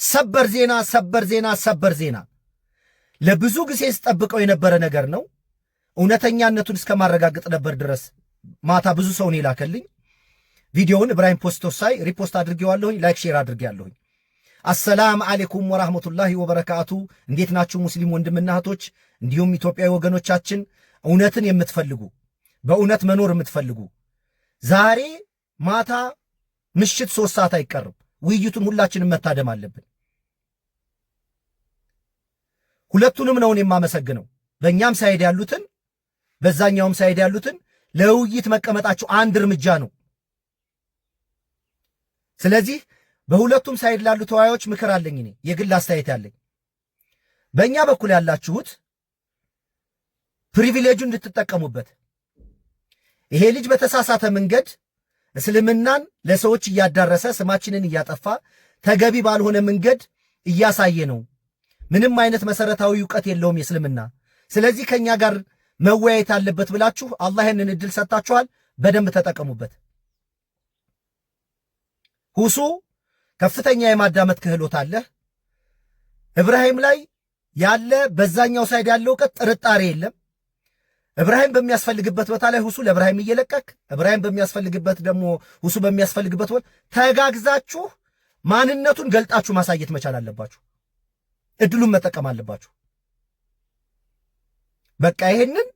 ሰበር ዜና ሰበር ዜና ሰበር ዜና ለብዙ ጊዜ ስጠብቀው የነበረ ነገር ነው። እውነተኛነቱን እስከማረጋግጥ ነበር ድረስ ማታ ብዙ ሰው ነው ላከልኝ። ቪዲዮውን ኢብራሂም ፖስቶስ ሳይ ሪፖስት አድርጌዋለሁኝ፣ ላይክ ሼር አድርጌያለሁኝ። አሰላም አለይኩም ወራህመቱላሂ ወበረካቱ። እንዴት ናችሁ ሙስሊም ወንድምና እህቶች፣ እንዲሁም ኢትዮጵያዊ ወገኖቻችን፣ እውነትን የምትፈልጉ በእውነት መኖር የምትፈልጉ ዛሬ ማታ ምሽት 3 ሰዓት አይቀርም ውይይቱን ሁላችንም መታደም አለብን። ሁለቱንም ነው የማመሰግነው፣ በእኛም ሳይድ ያሉትን በዛኛውም ሳይድ ያሉትን ለውይይት መቀመጣቸው አንድ እርምጃ ነው። ስለዚህ በሁለቱም ሳይድ ላሉ ተወያዮች ምክር አለኝ፣ እኔ የግል አስተያየት ያለኝ። በእኛ በኩል ያላችሁት ፕሪቪሌጁን እንድትጠቀሙበት፣ ይሄ ልጅ በተሳሳተ መንገድ እስልምናን ለሰዎች እያዳረሰ ስማችንን እያጠፋ ተገቢ ባልሆነ መንገድ እያሳየ ነው። ምንም አይነት መሰረታዊ ዕውቀት የለውም የእስልምና። ስለዚህ ከኛ ጋር መወያየት አለበት ብላችሁ አላህ ያንን እድል ሰጣችኋል፣ በደንብ ተጠቀሙበት። ሁሱ ከፍተኛ የማዳመጥ ክህሎት አለ። ኢብራሂም ላይ ያለ በዛኛው ሳይድ ያለው ዕውቀት ጥርጣሬ የለም። ኢብራሂም በሚያስፈልግበት ቦታ ላይ ሁሱ ለኢብራሂም እየለቀክ፣ ኢብራሂም በሚያስፈልግበት ደግሞ ሁሱ በሚያስፈልግበት ቦታ ተጋግዛችሁ ማንነቱን ገልጣችሁ ማሳየት መቻል አለባችሁ። እድሉን መጠቀም አለባችሁ። በቃ ይሄንን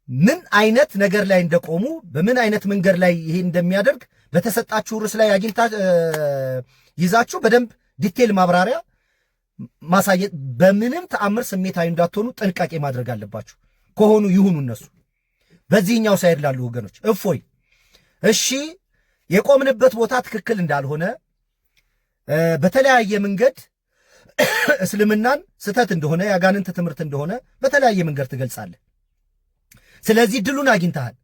ምን አይነት ነገር ላይ እንደቆሙ በምን አይነት መንገድ ላይ ይሄ እንደሚያደርግ በተሰጣችሁ ርዕስ ላይ አግኝታ ይዛችሁ በደንብ ዲቴል ማብራሪያ ማሳየት፣ በምንም ተአምር ስሜታዊ እንዳትሆኑ ጥንቃቄ ማድረግ አለባችሁ። ከሆኑ ይሁኑ እነሱ። በዚህኛው ሳይድ ላሉ ወገኖች እፎይ፣ እሺ የቆምንበት ቦታ ትክክል እንዳልሆነ በተለያየ መንገድ እስልምናን ስተት እንደሆነ ያጋንንት ትምህርት እንደሆነ በተለያየ መንገድ ትገልጻለህ። ስለዚህ ድሉን አግኝተሃል።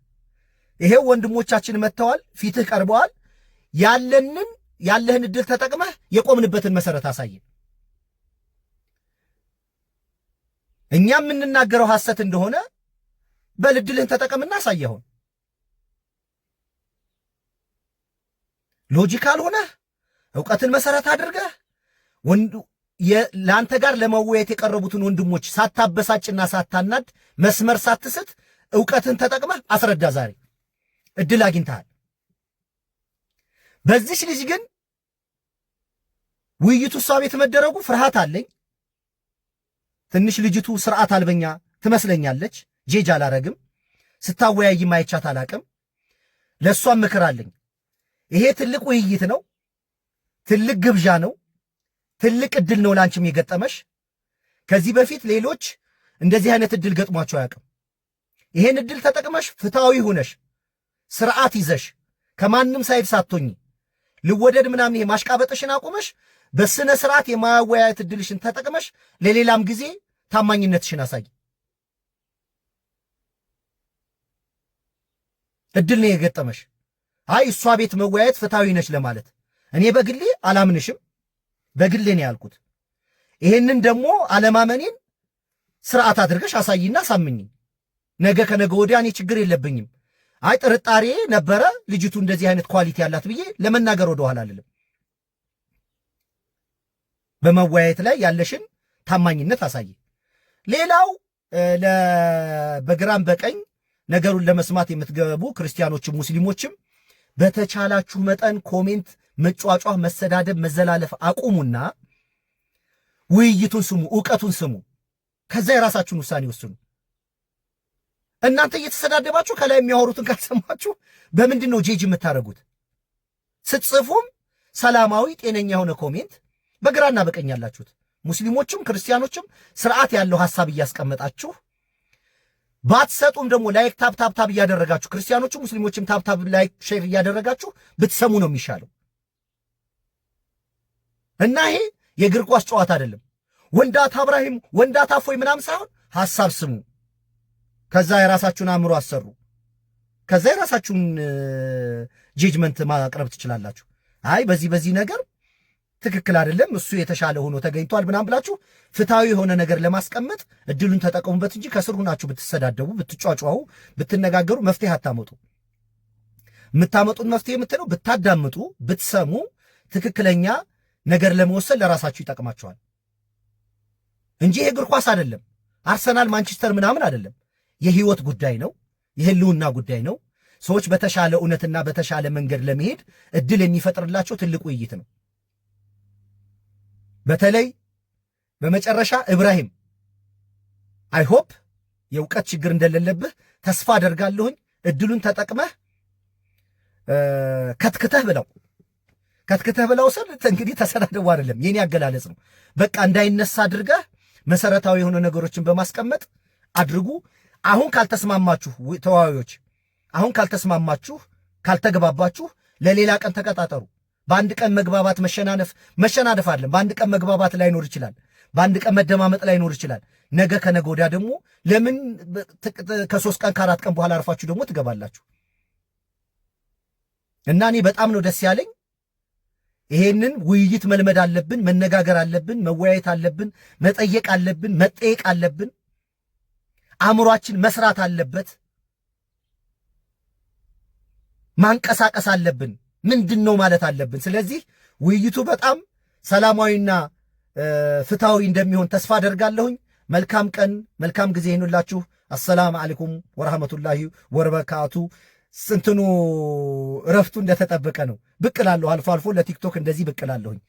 ይሄው ወንድሞቻችን መጥተዋል፣ ፊትህ ቀርበዋል። ያለህን እድል ተጠቅመህ የቆምንበትን መሰረት አሳየን። እኛ የምንናገረው ሐሰት እንደሆነ በልድልህን ተጠቀምና አሳየውን። ሎጂካል ሆነህ ዕውቀትን መሰረት አድርገህ ለአንተ ጋር ለመወያየት የቀረቡትን ወንድሞች ሳታበሳጭና ሳታናድ መስመር ሳትስት ዕውቀትን ተጠቅመህ አስረዳ። ዛሬ እድል አግኝተሃል። በዚች ልጅ ግን ውይይቱ እሷ ቤት መደረጉ ፍርሃት አለኝ። ትንሽ ልጅቱ ስርዓት አልበኛ ትመስለኛለች። ጄጅ አላረግም፣ ስታወያይ ማይቻት አላቅም። ለእሷም ምክር አለኝ። ይሄ ትልቅ ውይይት ነው፣ ትልቅ ግብዣ ነው፣ ትልቅ እድል ነው ላንቺም የገጠመሽ። ከዚህ በፊት ሌሎች እንደዚህ አይነት እድል ገጥሟቸው አያውቅም። ይሄን እድል ተጠቅመሽ ፍትሃዊ ሆነሽ ስርዓት ይዘሽ ከማንም ሳይድ ሳትሆኚ ልወደድ ምናምን ይሄ ማሽቃበጥሽን አቁመሽ በስነ ስርዓት የማወያየት እድልሽን ተጠቅመሽ ለሌላም ጊዜ ታማኝነትሽን አሳይ። እድል ነው የገጠመሽ። አይ እሷ ቤት መወያየት ፍትሃዊ ነች ለማለት እኔ በግሌ አላምንሽም። በግሌ ነው ያልኩት። ይሄንን ደግሞ አለማመኔን ስርዓት አድርገሽ አሳይና ሳምኝ። ነገ ከነገ ወዲያ እኔ ችግር የለብኝም። አይ ጥርጣሬ ነበረ ልጅቱ እንደዚህ አይነት ኳሊቲ ያላት ብዬ ለመናገር ወደ ኋላ አልልም። በመወያየት ላይ ያለሽን ታማኝነት አሳይ። ሌላው በግራም በቀኝ ነገሩን ለመስማት የምትገቡ ክርስቲያኖችም ሙስሊሞችም በተቻላችሁ መጠን ኮሜንት መጫጫህ፣ መሰዳደብ፣ መዘላለፍ አቁሙና ውይይቱን ስሙ፣ ዕውቀቱን ስሙ። ከዛ የራሳችሁን ውሳኔ ወስኑ። እናንተ እየተሰዳደባችሁ ከላይ የሚያወሩትን ካልሰማችሁ በምንድን ነው ጄጅ የምታደርጉት? ስትጽፉም ሰላማዊ ጤነኛ የሆነ ኮሜንት በግራና በቀኝ ያላችሁት ሙስሊሞችም ክርስቲያኖችም ስርዓት ያለው ሐሳብ እያስቀመጣችሁ ባትሰጡም ደግሞ ላይክ ታብ እያደረጋችሁ ክርስቲያኖችም ሙስሊሞችም ታብ ላይክ ሼር እያደረጋችሁ ብትሰሙ ነው የሚሻለው። እና ይሄ የእግር ኳስ ጨዋታ አይደለም። ወንዳታ ኢብራሂም ወንዳታ ፎይ ምናምን ሳይሆን ሐሳብ ስሙ። ከዛ የራሳችሁን አእምሮ አሰሩ። ከዛ የራሳችሁን ጄጅመንት ማቅረብ ትችላላችሁ። አይ በዚህ ነገር ትክክል አይደለም እሱ የተሻለ ሆኖ ተገኝቷል ምናምን ብላችሁ ፍትሃዊ የሆነ ነገር ለማስቀመጥ እድሉን ተጠቀሙበት እንጂ ከስር ሆናችሁ ብትሰዳደቡ፣ ብትጫጫው፣ ብትነጋገሩ መፍትሄ አታመጡ። የምታመጡት መፍትሄ የምትለው ብታዳምጡ፣ ብትሰሙ፣ ትክክለኛ ነገር ለመወሰን ለራሳችሁ ይጠቅማችኋል እንጂ እግር ኳስ አይደለም። አርሰናል ማንቸስተር ምናምን አይደለም። የህይወት ጉዳይ ነው። የህልውና ጉዳይ ነው። ሰዎች በተሻለ እውነትና በተሻለ መንገድ ለመሄድ እድል የሚፈጥርላቸው ትልቅ ውይይት ነው። በተለይ በመጨረሻ ኢብራሂም አይሆፕ የእውቀት ችግር እንደሌለብህ ተስፋ አደርጋለሁኝ። እድሉን ተጠቅመህ ከትክተህ ብለው ስል እንግዲህ ተሰዳደቡ አይደለም፣ የኔ አገላለጽ ነው። በቃ እንዳይነሳ አድርገህ መሰረታዊ የሆነ ነገሮችን በማስቀመጥ አድርጉ። አሁን ካልተስማማችሁ ተዋዮች፣ አሁን ካልተግባባችሁ ለሌላ ቀን ተቀጣጠሩ። በአንድ ቀን መግባባት መሸናነፍ አይደለም። በአንድ ቀን መግባባት ላይኖር ይችላል። በአንድ ቀን መደማመጥ ላይኖር ይችላል። ነገ ከነገ ወዲያ ደግሞ ለምን ከ3 ቀን ከ4 ቀን በኋላ አርፋችሁ ደግሞ ትገባላችሁ? እና እኔ በጣም ነው ደስ ያለኝ። ይሄንን ውይይት መልመድ አለብን፣ መነጋገር አለብን፣ መወያየት አለብን፣ መጠየቅ አለብን፣ መጠየቅ አለብን። አእምሯችን መስራት አለበት፣ ማንቀሳቀስ አለብን። ምንድን ነው ማለት አለብን። ስለዚህ ውይይቱ በጣም ሰላማዊና ፍትሃዊ እንደሚሆን ተስፋ አደርጋለሁኝ። መልካም ቀን፣ መልካም ጊዜ ይሁንላችሁ። አሰላም አለይኩም ወራህመቱላሂ ወበረካቱ። ስንትኑ እረፍቱ እንደተጠበቀ ነው። ብቅ እላለሁ፣ አልፎ አልፎ ለቲክቶክ እንደዚህ ብቅ እላለሁኝ።